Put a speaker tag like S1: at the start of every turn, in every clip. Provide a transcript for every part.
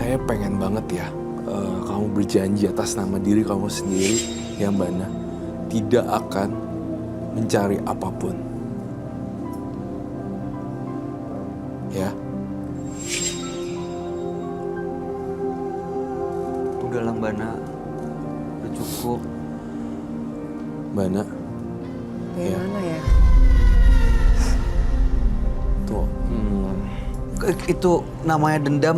S1: saya pengen banget ya kamu berjanji atas nama diri kamu sendiri ya Mbak Ana, tidak akan mencari apapun. Ya.
S2: Udahlah Mbak Ana, udah cukup.
S1: Mbak Ana.
S3: Gimana ya?
S1: Tuh.
S2: Itu namanya dendam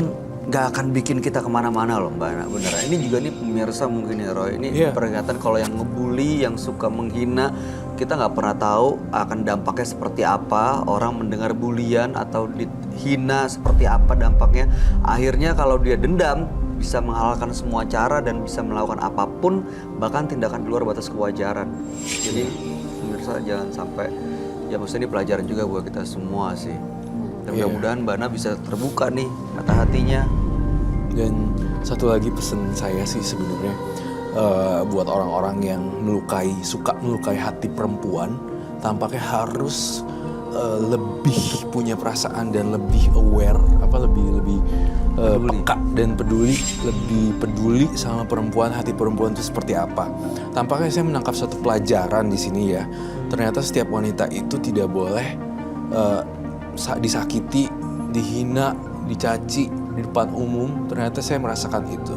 S2: gak akan bikin kita kemana-mana loh Mbak Ana, beneran. Ini juga nih pemirsa mungkin ya Roy, ini peringatan kalau yang ngebully, yang suka menghina, kita nggak pernah tahu akan dampaknya seperti apa, orang mendengar bulian atau dihina seperti apa dampaknya. Akhirnya kalau dia dendam, bisa menghalalkan semua cara dan bisa melakukan apapun, bahkan tindakan di luar batas kewajaran. Jadi pemirsa jangan sampai, ya maksudnya ini pelajaran juga buat kita semua sih. Dan mudah-mudahan Mbak Ana bisa terbuka nih mata hatinya.
S1: Dan satu lagi pesan saya sih sebenarnya buat orang-orang yang suka melukai hati perempuan, tampaknya harus lebih punya perasaan dan lebih aware, lebih peka dan lebih peduli sama perempuan, hati perempuan itu seperti apa. Tampaknya saya menangkap satu pelajaran di sini ya. Ternyata setiap wanita itu tidak boleh disakiti, dihina, dicaci di depan umum. Ternyata saya merasakan itu.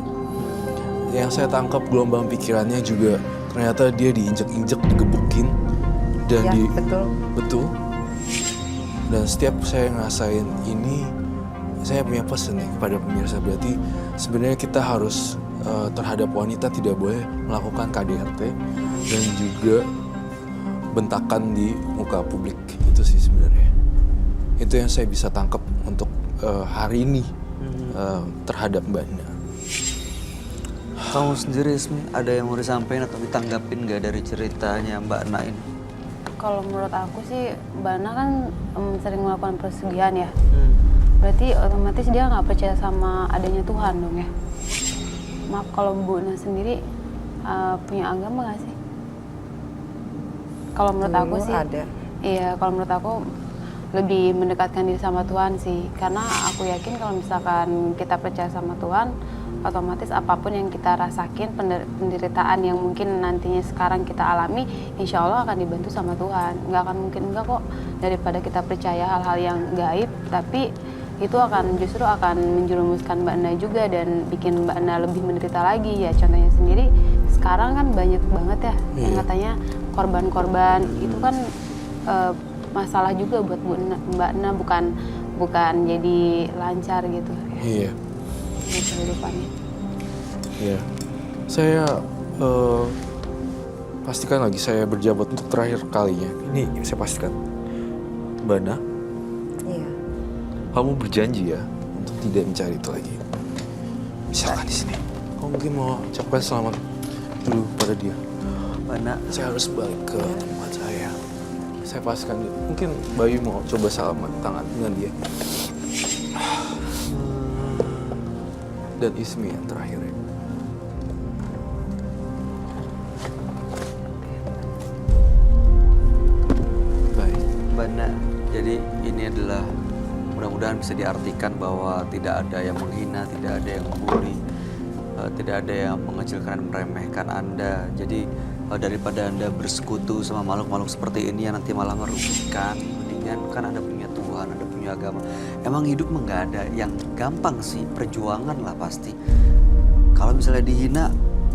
S1: Yang saya tangkap gelombang pikirannya juga ternyata dia diinjek-injek, digebukin dan
S3: Ya, betul.
S1: Dan setiap saya ngerasain ini, saya punya pesan nih kepada pemirsa. Berarti sebenarnya kita harus terhadap wanita tidak boleh melakukan KDRT dan juga bentakan di muka publik. Itu sih sebenarnya. Itu yang saya bisa tangkap untuk hari ini terhadap Mbak Ana.
S2: Kamu sendiri Ismi, ada yang mau disampaikan atau ditanggapin gak dari ceritanya Mbak Ana ini?
S4: Kalau menurut aku sih, Mbak Ana kan sering melakukan persugihan ya. Berarti otomatis dia nggak percaya sama adanya Tuhan dong ya. Maaf, kalau Bu Ana sendiri punya agama nggak sih? Kalau menurut aku sih,
S3: ada.
S4: iya. Kalau menurut aku lebih mendekatkan diri sama Tuhan sih. Karena aku yakin kalau misalkan kita percaya sama Tuhan, otomatis apapun yang kita rasakin, penderitaan yang mungkin nantinya sekarang kita alami, insya Allah akan dibantu sama Tuhan. Nggak akan mungkin enggak kok, daripada kita percaya hal-hal yang gaib, tapi itu justru akan menjerumuskan Mbak Ana juga dan bikin Mbak Ana lebih menderita lagi. Ya contohnya sendiri, sekarang kan banyak banget ya yang katanya korban-korban, itu kan masalah juga buat Mbak Ana, bukan jadi lancar gitu.
S1: Iya.
S4: Kehidupannya.
S1: Iya. Saya pastikan lagi, saya berjabat untuk terakhir kalinya. Ini saya pastikan. Mbak Ana,
S3: Iya.
S1: kamu berjanji ya untuk tidak mencari itu lagi. Misalkan di sini. Kamu mungkin mau ucapkan selamat dulu pada dia.
S2: Mbak Ana,
S1: Saya harus balik ke tempat saya. Saya pastikan dulu. Mungkin Bayu mau coba salaman tangan dengan dia. Dan Ismi yang terakhir ya. Baik.
S2: Mbak Ana, jadi ini adalah mudah-mudahan bisa diartikan bahwa tidak ada yang menghina, tidak ada yang membuli, tidak ada yang mengecilkan dan meremehkan Anda. Jadi daripada Anda bersekutu sama makhluk-makhluk seperti ini yang nanti malah merugikan, mendingan kan Anda punya Tuhan, Anda punya agama. Emang hidup mah nggak ada yang gampang sih, perjuangan lah pasti. Kalau misalnya dihina,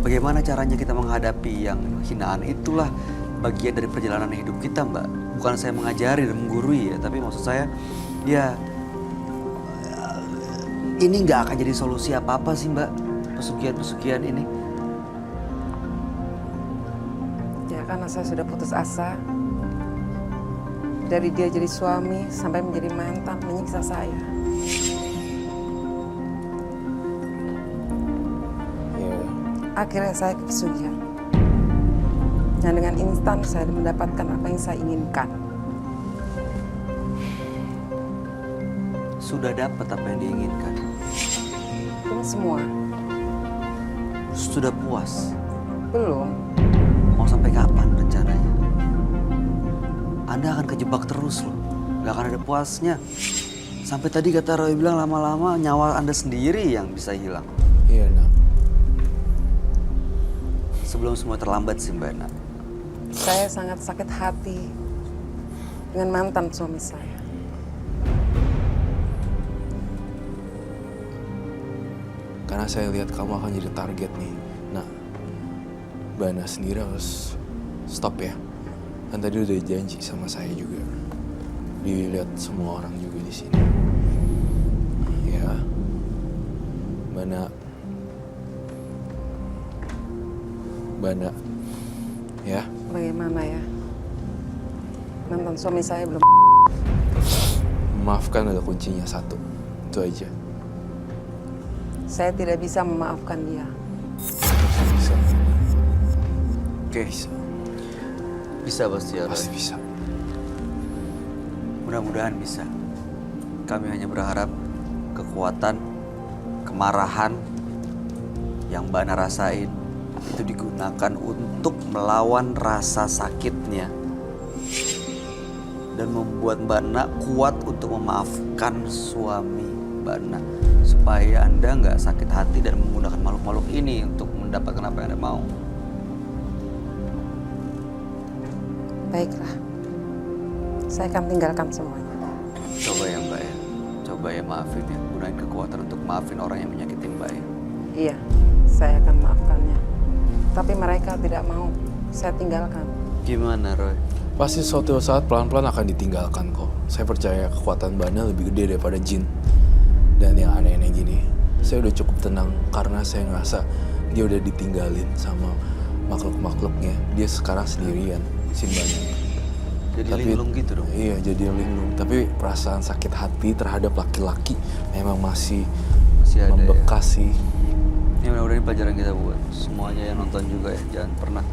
S2: bagaimana caranya kita menghadapi yang hinaan? Itulah bagian dari perjalanan hidup kita Mbak. Bukan saya mengajari dan menggurui ya, tapi maksud saya ya ini nggak akan jadi solusi apa-apa sih Mbak, pesugihan-pesugihan ini.
S3: Ya karena saya sudah putus asa. Dari dia jadi suami sampai menjadi mantan, menyiksa saya. Akhirnya saya ke pesugihan. Dan dengan instan saya mendapatkan apa yang saya inginkan.
S2: Sudah dapat apa yang diinginkan?
S3: Belum semua.
S2: Sudah puas?
S3: Belum.
S2: Mau sampai kapan rencananya? Anda akan kejebak terus loh, gak akan ada puasnya. Sampai tadi kata Roy bilang lama-lama nyawa Anda sendiri yang bisa hilang.
S1: Iya, nak.
S2: Sebelum semua terlambat sih Mbak Nak.
S3: Saya sangat sakit hati dengan mantan suami saya.
S1: Karena saya lihat kamu akan jadi target nih. Nah, Mbak Ana sendiri harus stop ya. Kan tadi udah janji sama saya juga. Dilihat semua orang juga di sini. Ya, Mbak Ana. Mbak Ana. Ya.
S3: Bagaimana ya? Mantan suami saya belum.
S1: Maafkan ada kuncinya satu. Itu aja.
S3: Saya tidak bisa memaafkan dia.
S1: Bisa.
S2: Oke. Bisa pasti ya Roy.
S1: Pasti bisa.
S2: Mudah-mudahan bisa. Kami hanya berharap kekuatan, kemarahan yang Mbak Ana rasain itu digunakan untuk melawan rasa sakitnya dan membuat Mbak Ana kuat untuk memaafkan suami Mbak Ana supaya Anda nggak sakit hati dan menggunakan makhluk-makhluk ini untuk mendapatkan apa yang Anda mau.
S3: Baiklah. Saya akan tinggalkan semuanya.
S2: Coba ya Mbak ya, coba ya maafin ya, gunain kekuatan untuk maafin orang yang menyakiti Mbak ya.
S3: Iya, saya akan maafkannya. Tapi mereka tidak mau. Saya tinggalkan.
S2: Gimana Roy?
S1: Pasti suatu saat pelan-pelan akan ditinggalkan kok. Saya percaya kekuatan Mbak Ana lebih gede daripada jin. Dan yang aneh-aneh gini, saya udah cukup tenang karena saya ngerasa dia udah ditinggalin sama makhluk-makhluknya. Dia sekarang sendirian, si Mbak Ana.
S2: Jadi linglung gitu dong?
S1: Iya, jadi linglung. Tapi perasaan sakit hati terhadap laki-laki memang masih
S2: ada
S1: membekas sih.
S2: Ini mudah-mudahan ini pelajaran kita buat semuanya yang nonton juga ya. Jangan pernah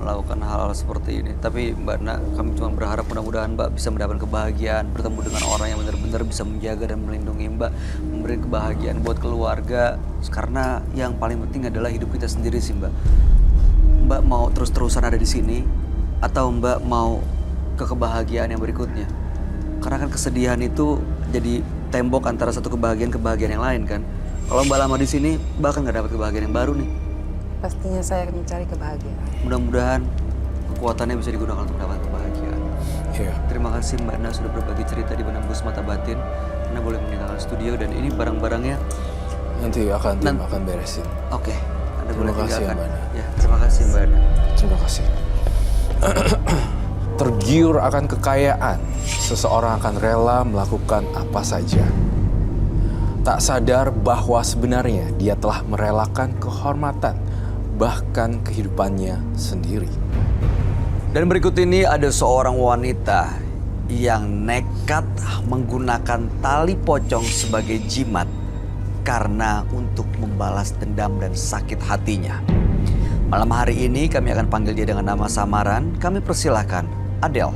S2: melakukan hal-hal seperti ini. Tapi Mbak Ana, kami cuma berharap mudah-mudahan Mbak bisa mendapatkan kebahagiaan, bertemu dengan orang yang benar-benar bisa menjaga dan melindungi Mbak, memberi kebahagiaan buat keluarga. Karena yang paling penting adalah hidup kita sendiri sih Mbak. Mbak mau terus-terusan ada di sini atau Mbak mau ke kebahagiaan yang berikutnya? Karena kan kesedihan itu jadi tembok antara satu kebahagiaan yang lain kan. Kalau Mbak lama di sini, Mbak kan nggak dapat kebahagiaan yang baru nih.
S3: Pastinya saya akan mencari kebahagiaan.
S2: Mudah-mudahan kekuatannya bisa digunakan untuk mendapatkan kebahagiaan.
S1: Iya.
S2: Terima kasih Mbak Ana sudah berbagi cerita di Menembus Mata Batin. Anda boleh meninggalkan studio dan ini barang-barangnya.
S1: Nanti tim akan beresin.
S2: Oke, Anda
S1: Terima
S2: boleh
S1: kasih ya,
S2: tinggalkan.
S1: Mbak Ana.
S2: Ya, terima kasih Mbak Ana.
S1: Terima kasih. Tergiur akan kekayaan, seseorang akan rela melakukan apa saja. Tak sadar bahwa sebenarnya dia telah merelakan kehormatan, bahkan kehidupannya sendiri.
S2: Dan berikut ini ada seorang wanita yang nekat menggunakan tali pocong sebagai jimat karena untuk membalas dendam dan sakit hatinya. Malam hari ini kami akan panggil dia dengan nama samaran. Kami persilahkan Adele.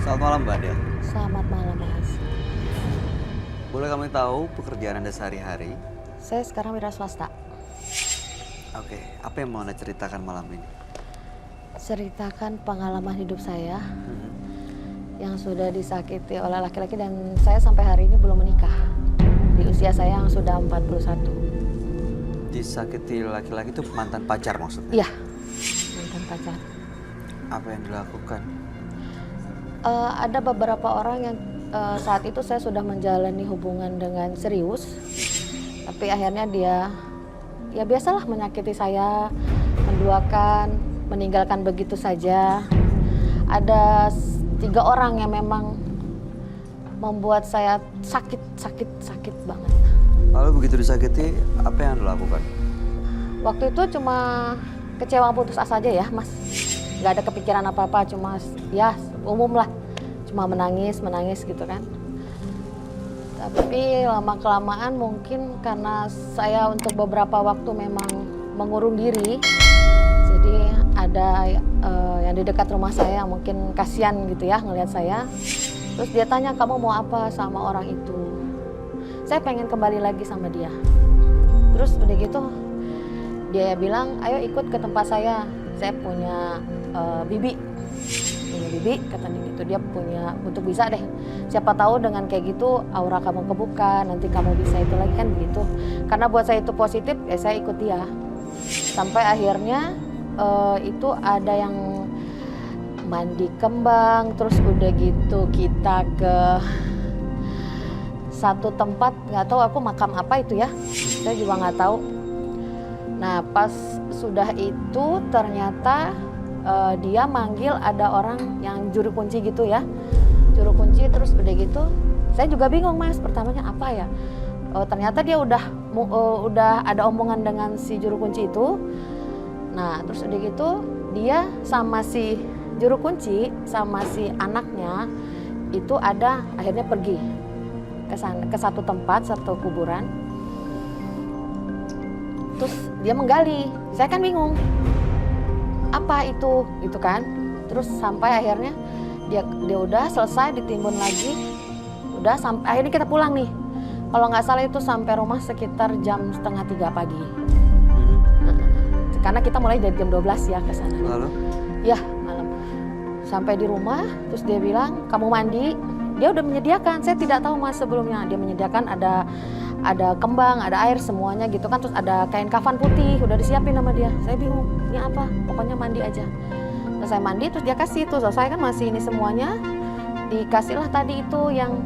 S2: Selamat malam Mbak Adele.
S5: Selamat malam, Mas.
S2: Boleh kami tahu pekerjaan Anda sehari-hari?
S5: Saya sekarang wira swasta.
S2: Oke, apa yang mau Anda ceritakan malam ini?
S5: Ceritakan pengalaman hidup saya yang sudah disakiti oleh laki-laki dan saya sampai hari ini belum menikah. Di usia saya yang sudah 41.
S2: Disakiti laki-laki itu mantan pacar maksudnya?
S5: Iya, mantan pacar.
S2: Apa yang dilakukan?
S5: Ada beberapa orang yang saat itu saya sudah menjalani hubungan dengan serius. Tapi akhirnya dia, ya biasalah menyakiti saya, menduakan, meninggalkan begitu saja. Ada 3 orang yang memang membuat saya sakit banget.
S2: Lalu begitu disakiti, apa yang Anda lakukan?
S5: Waktu itu cuma kecewa putus asa aja ya, Mas. nggak ada kepikiran apa-apa, cuma ya umum lah, cuma menangis gitu kan. Tapi lama-kelamaan mungkin karena saya untuk beberapa waktu memang mengurung diri, jadi ada yang di dekat rumah saya mungkin kasihan gitu ya ngelihat saya. Terus dia tanya, kamu mau apa sama orang itu? Saya pengen kembali lagi sama dia. Terus udah gitu dia bilang, ayo ikut ke tempat saya punya bibi katanya gitu. Dia punya, untuk bisa deh, siapa tahu dengan kayak gitu aura kamu kebuka, nanti kamu bisa itu lagi kan begitu. Karena buat saya itu positif, ya saya ikut dia. Sampai akhirnya itu ada yang mandi kembang, terus udah gitu kita ke satu tempat, nggak tahu aku makam apa itu ya, saya juga nggak tahu. Nah pas sudah itu ternyata dia manggil ada orang yang juru kunci gitu ya, juru kunci. Terus udah gitu saya juga bingung Mas, pertamanya apa ya, ternyata dia udah ada omongan dengan si juru kunci itu. Nah terus udah gitu dia sama si juru kunci sama si anaknya itu ada akhirnya pergi ke sana, ke satu tempat, satu kuburan. Terus dia menggali, saya kan bingung apa itu gitu kan. Terus sampai akhirnya dia udah selesai ditimbun lagi, udah sampai akhirnya kita pulang nih. Kalau nggak salah itu sampai rumah sekitar jam 2:30 pagi. Karena kita mulai dari jam 12 ya ke sana.
S2: Lalu?
S5: Ya malam. Sampai di rumah, terus dia bilang, kamu mandi. Dia udah menyediakan, saya tidak tahu Mas sebelumnya. Dia menyediakan ada kembang, ada air, semuanya gitu kan. Terus ada kain kafan putih, udah disiapin sama dia. Saya bingung, ini apa? Pokoknya mandi aja. Terus saya mandi, terus dia kasih itu. Selesai kan masih ini semuanya. Dikasihlah tadi itu yang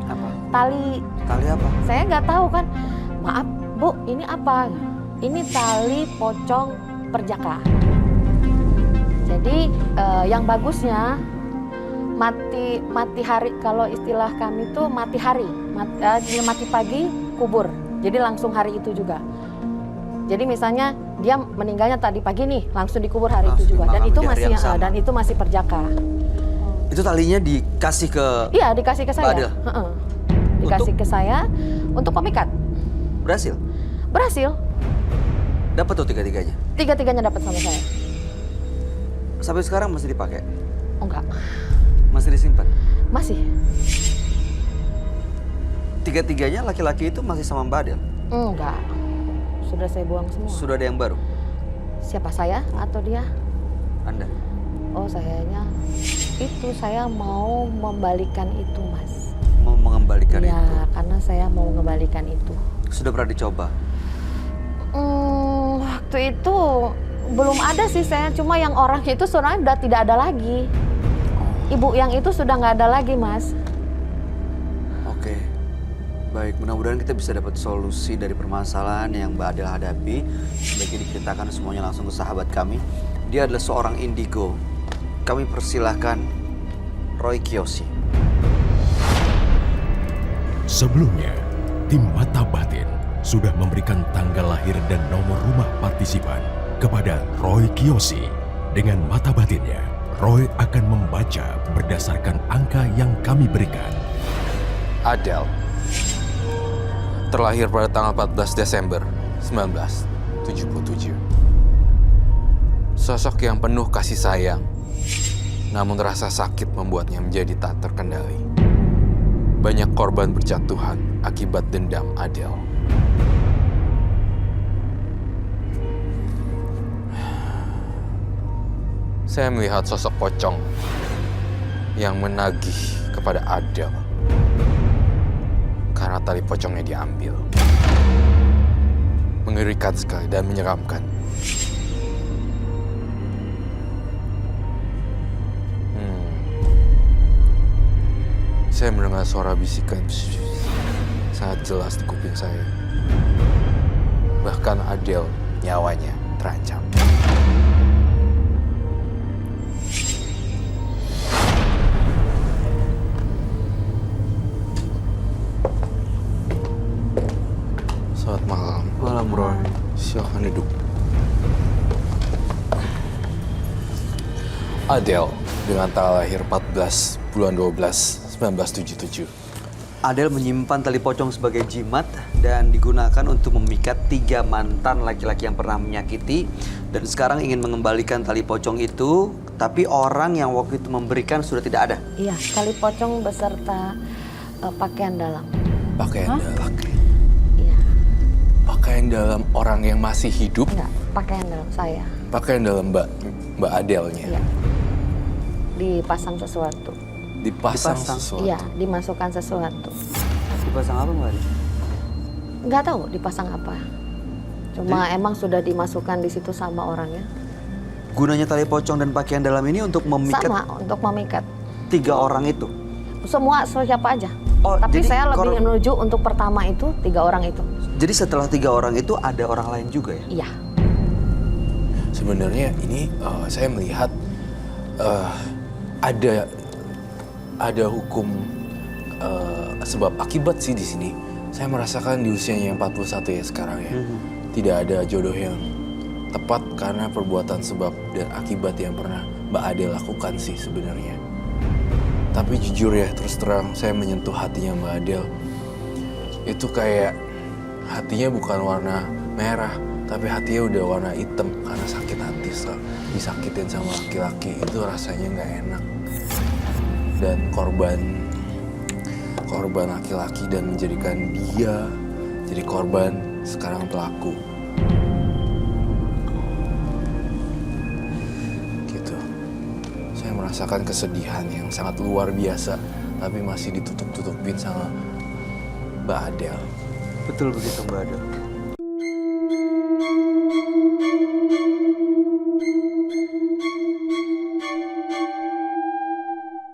S2: Apa?
S5: tali.
S2: Tali apa?
S5: Saya nggak tahu kan. Maaf Bu, ini apa? Ini tali pocong perjaka. Jadi yang bagusnya mati hari, kalau istilah kami itu mati hari, mati pagi kubur. Jadi langsung hari itu juga. Jadi misalnya dia meninggalnya tadi pagi nih, langsung dikubur hari itu juga. Dan itu masih perjaka.
S2: Itu talinya dikasih ke?
S5: Iya, dikasih ke saya. Dikasih ke saya untuk pemikat.
S2: Berhasil?
S5: Berhasil.
S2: Dapat tuh tiga-tiganya?
S5: Tiga-tiganya dapat sama saya.
S2: Sampai sekarang masih dipakai?
S5: Oh enggak.
S2: Masih disimpan?
S5: Masih.
S2: Tiga-tiganya laki-laki itu masih sama Mbak Adel?
S5: Enggak. Sudah saya buang semua.
S2: Sudah ada yang baru?
S5: Siapa, saya atau dia?
S2: Anda?
S5: Oh sayanya itu, saya mau membalikan itu Mas.
S2: Mau mengembalikan itu?
S5: Ya karena saya mau mengembalikan itu.
S2: Sudah pernah dicoba?
S5: Waktu itu belum ada sih saya, cuma yang orang itu sebenarnya udah tidak ada lagi. Ibu yang itu sudah nggak ada lagi Mas.
S2: Oke, baik, mudah-mudahan kita bisa dapat solusi dari permasalahan yang Mbak Adel hadapi. Sebaiknya diceritakan semuanya langsung ke sahabat kami. Dia adalah seorang indigo. Kami persilahkan Roy Kiyoshi.
S6: Sebelumnya, tim Mata Batin sudah memberikan tanggal lahir dan nomor rumah partisipan kepada Roy Kiyoshi. Dengan mata batinnya, Roy akan membaca berdasarkan angka yang kami berikan.
S1: Adel terlahir pada tanggal 14 Desember 1977. Sosok yang penuh kasih sayang, namun rasa sakit membuatnya menjadi tak terkendali. Banyak korban berjatuhan akibat dendam Adel. Saya melihat sosok pocong yang menagih kepada Adel karena tali pocongnya diambil. Mengerikan sekali dan menyeramkan. Saya mendengar suara bisikan sangat jelas di kuping saya. Bahkan Adel nyawanya terancam. Selamat malam.
S2: Malam, Roy.
S1: Silakan duduk. Adele dengan tanggal lahir 14 bulan 12 1977.
S2: Adele menyimpan tali pocong sebagai jimat dan digunakan untuk memikat 3 mantan laki-laki yang pernah menyakiti, dan sekarang ingin mengembalikan tali pocong itu, tapi orang yang waktu itu memberikan sudah tidak ada.
S5: Iya, tali pocong beserta pakaian dalam.
S1: Pakaian dalam.
S5: Iya.
S1: Pakaian dalam orang yang masih hidup.
S5: Enggak, pakaian dalam saya.
S1: Pakaian dalam Mbak Adele-nya.
S5: Iya. Dipasang sesuatu.
S1: Dipasang
S2: Dipasang.
S1: sesuatu.
S5: Iya, dimasukkan sesuatu.
S2: Dipasang apa Mbak Adele?
S5: Nggak tahu dipasang apa. Cuma emang sudah dimasukkan di situ sama orangnya.
S2: Gunanya tali pocong dan pakaian dalam ini untuk memikat
S5: Sama untuk memikat
S2: 3 orang itu.
S5: semua siapa aja.
S2: Oh,
S5: Tapi
S2: jadi
S5: saya lebih
S2: kor-
S5: menuju untuk pertama itu 3 orang itu.
S2: Jadi setelah 3 orang itu ada orang lain juga ya?
S5: Iya.
S1: Sebenarnya ini saya melihat ada hukum sebab akibat sih di sini. Saya merasakan di usianya yang 41 ya sekarang ya. Tidak ada jodoh yang tepat karena perbuatan sebab dan akibat yang pernah Mbak Adele lakukan sih sebenarnya. Tapi jujur ya, terus terang saya menyentuh hatinya Mbak Adele. Itu kayak hatinya bukan warna merah, tapi hatinya udah warna hitam karena sakit hati disakitin sama laki-laki, itu rasanya nggak enak. Dan korban laki-laki dan menjadikan dia jadi korban, sekarang pelaku. Gitu. Saya merasakan kesedihan yang sangat luar biasa, tapi masih ditutup-tutupin sama Mbak Adele.
S2: Betul begitu Mbak Adele.